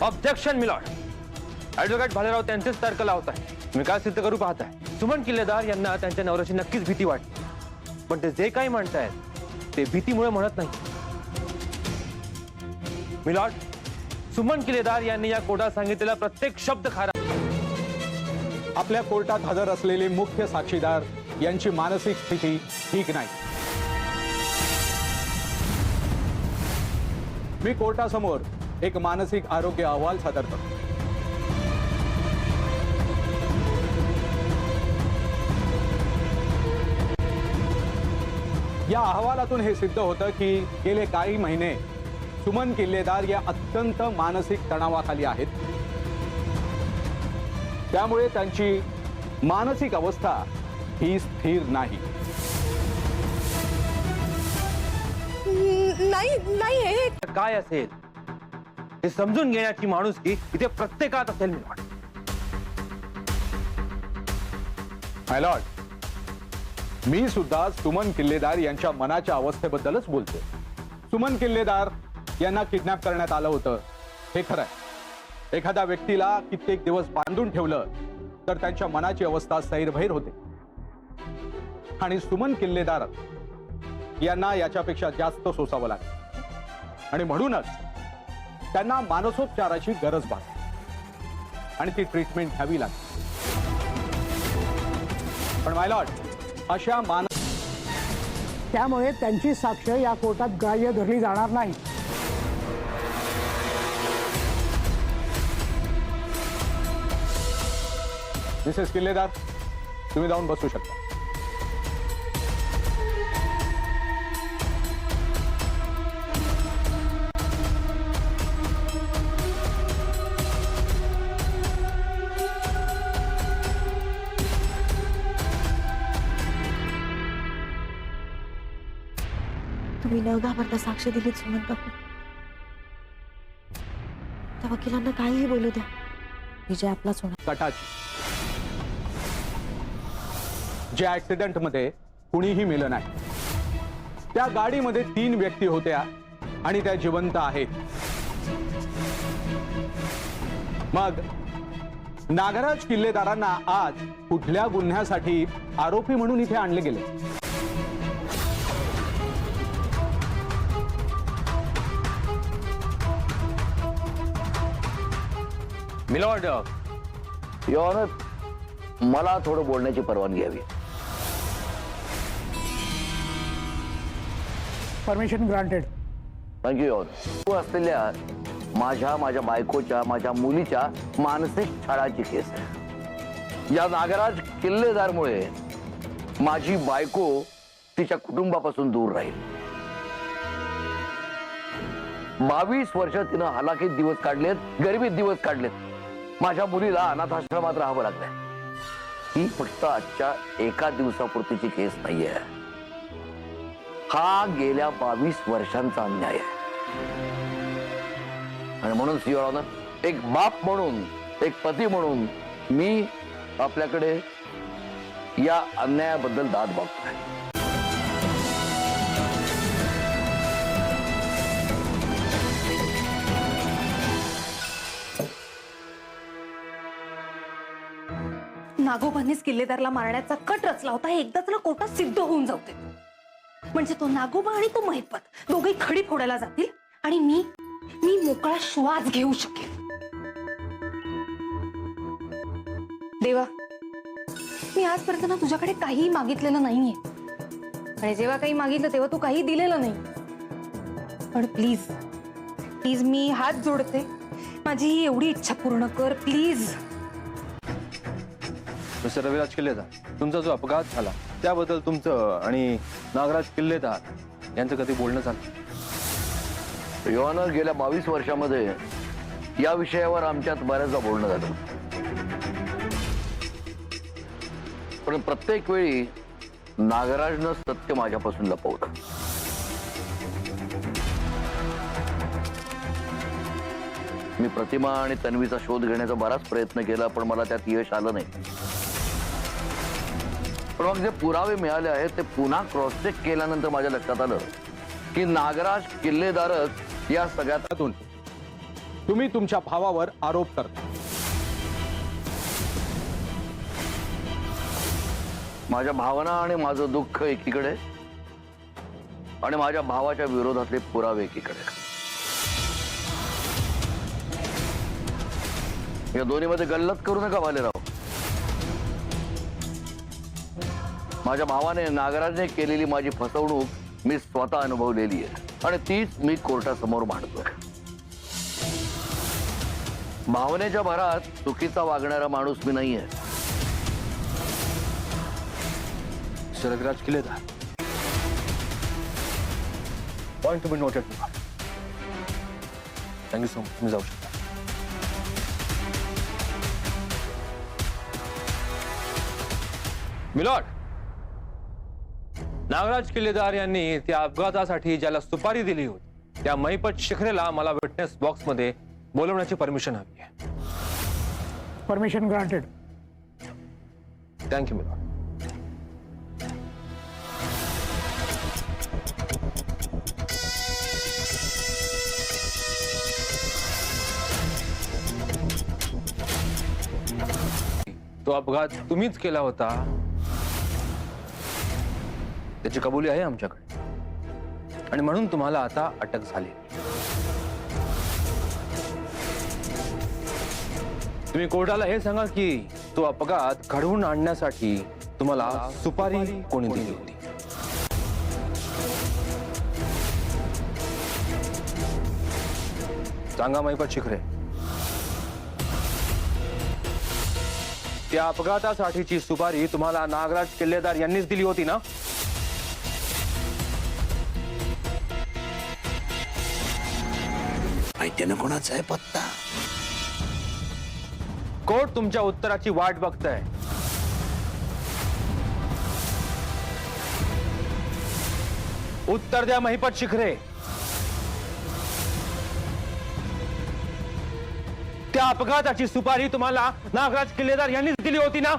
Objection milord. Advocate Bhalerao त्यांचेच तर्क लावताय. तुम्ही काय सिद्ध करू पाहताय? सुमन किल्लेदार यांना त्यांच्या नवऱ्याची नक्कीच भीती वाटते, पण ते जे काही म्हणतायत ते भीतीमुळे म्हणत नाही. मिलॉर्ड, सुमन किल्लेदार यांनी या कोर्टात सांगितलेला प्रत्येक शब्द खरा. आपल्या कोर्टात हजर असलेले मुख्य साक्षीदार यांची मानसिक स्थिती ठीक नाही. मी कोर्टासमोर एक मानसिक आरोग्य अहवाल सादर करतो. या अहवालातून हे सिद्ध होतं की गेले काही महिने सुमन किल्लेदार या अत्यंत मानसिक तणावाखाली आहेत. त्यामुळे त्यांची मानसिक अवस्था ही स्थिर नाही. नाही हे काय असेल हे समजून घेण्याची माणुसकी इथे प्रत्येकात असेल. मिलॉर्ड, माय लॉर्ड, मी सुद्धा सुमन किल्लेदार यांच्या मनाच्या अवस्थेबद्दलच बोलतो. सुमन किल्लेदार यांना किडनॅप करण्यात आलं होतं हे खरं आहे. एखाद्या व्यक्तीला कित्येक दिवस बांधून ठेवलं तर त्यांच्या मनाची अवस्था सैरभैर होते, आणि सुमन किल्लेदार यांना याच्यापेक्षा जास्त सोसावं लागतं, आणि म्हणूनच त्यांना मानसोपचाराची गरज भासते आणि ती ट्रीटमेंट घ्यावी लागते. पण माय लॉर्ड, अशा त्यामुळे त्यांची साक्ष या कोर्टात ग्राह्य धरली जाणार नाही. मिसेस किल्लेदार, तुम्ही जाऊन बसू शकता. तुम्ही न घाबरता साक्ष दिलीत सुमन काकू. त्या वकिलांना काहीही बोलू द्या, विजय आपलाच होणार. कटाची ज्या ऍक्सिडेंट मध्ये कुणीही मेलं नाही, त्या गाडीमध्ये 3 व्यक्ती होत्या आणि त्या जिवंत आहेत. मग नागराज किल्लेदारांना आज कुठल्या गुन्ह्यासाठी आरोपी म्हणून इथे आणले गेले? मिलॉर्ड, युअर ऑनर, मला थोडं बोलण्याची परवानगी हवी. Permission granted. Thank you your honour. तू असलेल्या माझ्या बायकोच्या, माझ्या मुलीच्या मानसिक छळाची केस आहे. या नागराज किल्लेदारमुळे माझी बायको तिच्या कुटुंबापासून दूर राहील. 22 वर्ष तिनं हलाखीत दिवस काढलेत, गरिबीत दिवस काढलेत. माझ्या मुलीला अनाथाश्रमात राहावं लागलंय. ही फक्त आजच्या एका दिवसापुरतीची केस नाहीये, हा गेल्या 22 वर्षांचा अन्याय आहे. आणि म्हणून युअर ऑनर, एक बाप म्हणून, एक पती म्हणून मी आपल्याकडे या अन्यायाबद्दल दाद मागतोय. नागोबांनीच किल्लेदारला मारण्याचा कट रचला होता हे एकदाच ना कोर्टात सिद्ध होऊन जाऊ दे. म्हणजे तो नागोबा आणि तो महिपत दोघे खडी फोडायला जातील आणि मी मोकळा श्वास घेऊ शकेल. देवा, मी आजपर्यंत ना तुझ्याकडे काही मागितलेलं नाहीये, आणि जेव्हा काही मागितलं तेव्हा तू काही दिलेलं नाही. पण प्लीज प्लीज मी हात जोडते, माझी ही एवढी इच्छा पूर्ण कर प्लीज. मिस्टर रविराज किल्लेदार, तुमचा जो अपघात झाला त्याबद्दल तुमचं आणि नागराज किल्लेदार यांचं कधी बोलणं झालं? युअर ऑनर, गेल्या 22 वर्षामध्ये या विषयावर आमच्यात बऱ्याचदा बोलणं झालं, पण प्रत्येक वेळी नागराजनं सत्य माझ्यापासून लपवलं. मी प्रतिमा आणि तन्वीचा शोध घेण्याचा बराच प्रयत्न केला, पण मला त्यात यश आलं नाही. पण मग जे पुरावे मिळाले आहेत ते पुन्हा क्रॉस चेक केल्यानंतर माझ्या लक्षात आलं की नागराज किल्लेदारच या सगळ्यातून तुम्ही तुमच्या भावावर आरोप करता. माझ्या भावना आणि माझं दुःख एकीकडे आणि माझ्या भावाच्या विरोधातले पुरावे एकीकडे. या दोन्हीमध्ये गल्लत करू नका भालेराव. माझ्या भावाने नागराजने केलेली माझी फसवणूक मी स्वतः अनुभवलेली आहे आणि तीच मी कोर्टासमोर मांडतोय. भावनेच्या भरात चुकीचा वागणारा माणूस मी नाहीये. शरदराज किल्लेदार, पॉइंट तुम्ही नोटेड. Thank you so much. तुम्ही जाऊ शकता. मिलॉर्ड, नागराज किल्लेदार यांनी त्या अपघातासाठी ज्याला सुपारी दिली होती त्या महिपत शिखरेला मला विटनेस बॉक्स मध्ये बोलवण्याची परमिशन हवी आहे. Permission granted. Thank you milord. तो अपघात तुम्हीच केला होता त्याची कबुली आहे आमच्याकडे आणि म्हणून तुम्हाला आता अटक झाली. तुम्ही कोर्टाला हे सांगा की तो अपघात घडवून आणण्यासाठी तुम्हाला सुपारी कोणी दिली होती. सांगा महिपत शिखरे. त्या अपघातासाठीची सुपारी तुम्हाला नागराज किल्लेदार यांनीच दिली होती ना? माहिती ना कोणाचा आहे पत्ता? कोर्ट तुमच्या उत्तराची वाट बघताय. उत्तर द्या महिपत शिखरे. त्या अपघाताची सुपारी तुम्हाला नागराज किल्लेदार यांनीच दिली होती ना?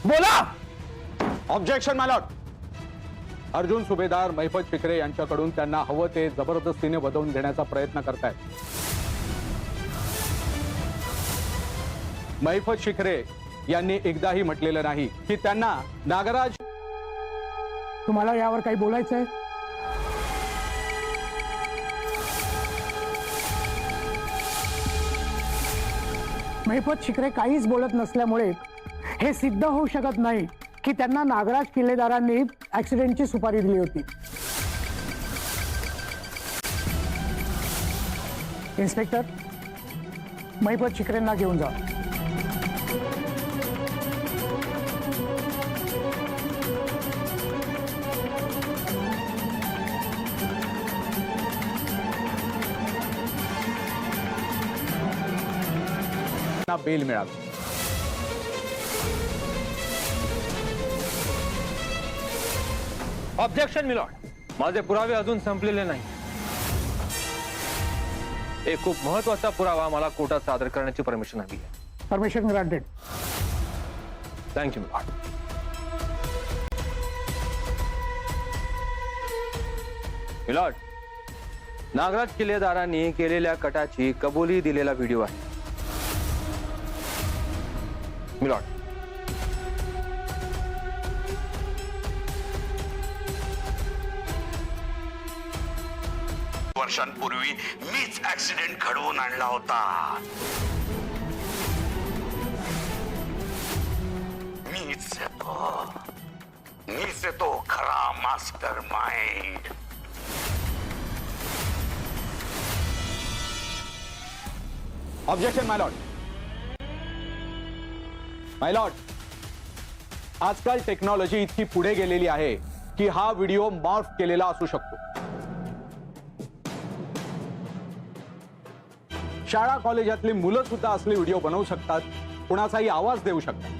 बोला. ऑब्जेक्शन माय लॉर्ड. अर्जुन सुभेदार महिपत शिखरे यांच्याकडून त्यांना हवं ते जबरदस्तीने वदवून घेण्याचा प्रयत्न करतायत. महिपत शिखरे यांनी एकदाही म्हटलेलं नाही की त्यांना नागराज. तुम्हाला यावर काही बोलायचं आहे? महिपत शिखरे काहीच बोलत नसल्यामुळे हे सिद्ध होऊ शकत नाही की त्यांना नागराज किल्लेदारांनी ऍक्सिडेंटची सुपारी दिली होती. इन्स्पेक्टर, महिपत शिखरेंना घेऊन जा. बेल मिळावी. Objection milord. माझे पुरावे अजून संपलेले नाही. एक खूप महत्वाचा पुरावा मला कोर्टात सादर करण्याची परमिशन हवी आहे. Permission granted. Thank you milord. Milord, Nagraj किल्लेदारांनी केलेल्या कटाची कबुली दिलेला व्हिडिओ आहे. मिलॉर्ड, वर्षांपूर्वी मीच ऍक्सिडेंट घडवून आणला होता. मीच येतो खरा मास्टर माइंड. ऑब्जेक्शन माय लॉर्ड. माय लॉर्ड, आजकाल टेक्नॉलॉजी इतकी पुढे गेलेली आहे की हा व्हिडिओ मॉर्फ केलेला असू शकतो. शाळा कॉलेजातली मुलं सुद्धा असले व्हिडिओ बनवू शकतात, कुणाचाही आवाज देऊ शकतात.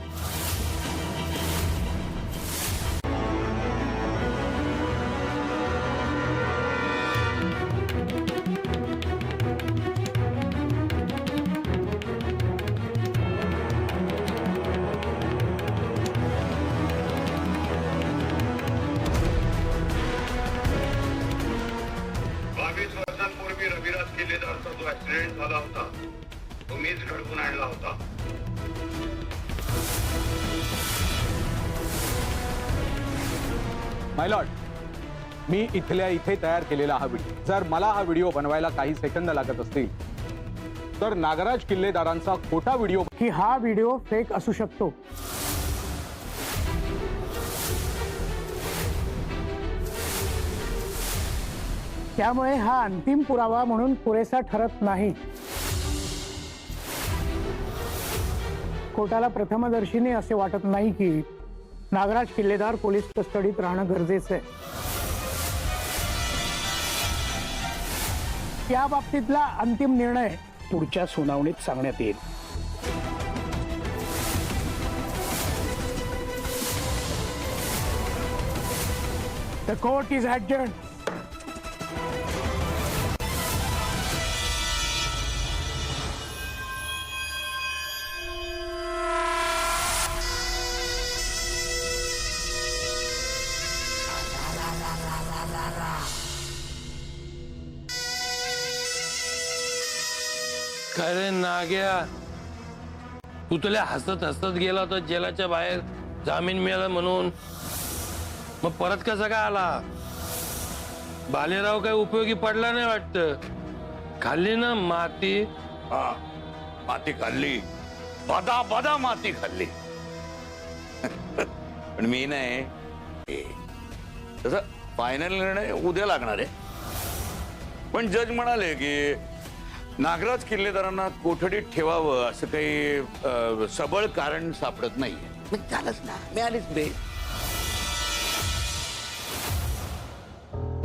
वर्षांपूर्वी किल्लेदारचा जो ऍक्सिडेंट झाला होता तो मीच घडवून आणला होता. माय लॉर्ड, मी इथल्या इथे तयार केलेला हा व्हिडिओ, जर मला हा व्हिडिओ बनवायला काही सेकंद लागत असतील तर नागराज किल्लेदारांचा खोटा व्हिडिओ की हा व्हिडिओ फेक असू शकतो. त्यामुळे हा अंतिम पुरावा म्हणून पुरेसा ठरत नाही. कोर्टाला प्रथमदर्शनी असे वाटत नाही की नागराज किल्लेदार पोलीस कस्टडीत राहणं गरजेचं आहे. या बाबतीतला अंतिम निर्णय पुढच्या सुनावणीत सांगण्यात येईल. The court is adjourned. काय रे नाग्या, तू तुला हसत हसत गेला होता जेलाच्या बाहेर जामीन मिळाला म्हणून, मग परत कसा काय आला? भालेराव काय उपयोगी पडला नाही वाटत. खाल्ली ना माती? हा, माती खाल्ली, बदा बदा माती खाल्ली. पण मी नाही, तसं फायनल निर्णय उद्या लागणार आहे. पण जज म्हणाले की नागराज किल्लेदारांना कोठडीत ठेवावं असं काही सबळ कारण सापडत नाहीये. मग झालंच ना, मिळालीच बे.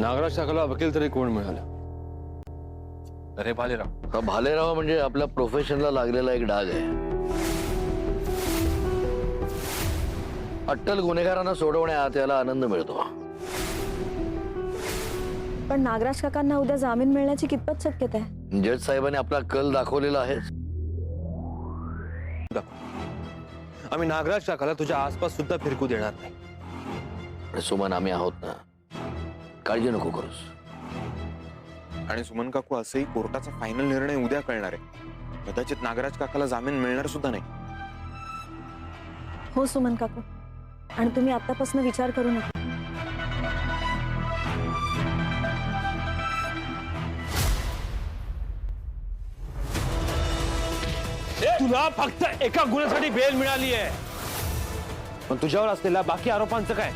नागराज काकाला वकील तरी कोण मिळालं? अरे भालेराव. हा भालेराव म्हणजे आपल्या प्रोफेशनला लागलेला एक डाग आहे. अट्टल गुन्हेगारांना सोडवण्यात याला आनंद मिळतो. पण नागराज काकांना उद्या जामीन मिळण्याची कितपत शक्यता आहे? जज साहेबांनी आपला कल दाखवलेला आहे. आम्ही नागराज काकाला तुझ्या आसपास सुद्धा फिरकू देणार नाही. सुमन, आम्ही आहोत ना, काळजी नको करूस. आणि सुमन काकू, असंही कोर्टाचा फायनल निर्णय उद्या कळणार आहे. कदाचित नागराज काकाला जामीन मिळणार सुद्धा नाही. हो सुमन काकू, आणि तुम्ही आतापासून विचार करू नका. तुला फक्त एका गुन्ह्यासाठी बेल मिळाली आहे, पण तुझ्यावर असलेल्या बाकी आरोपांचं काय?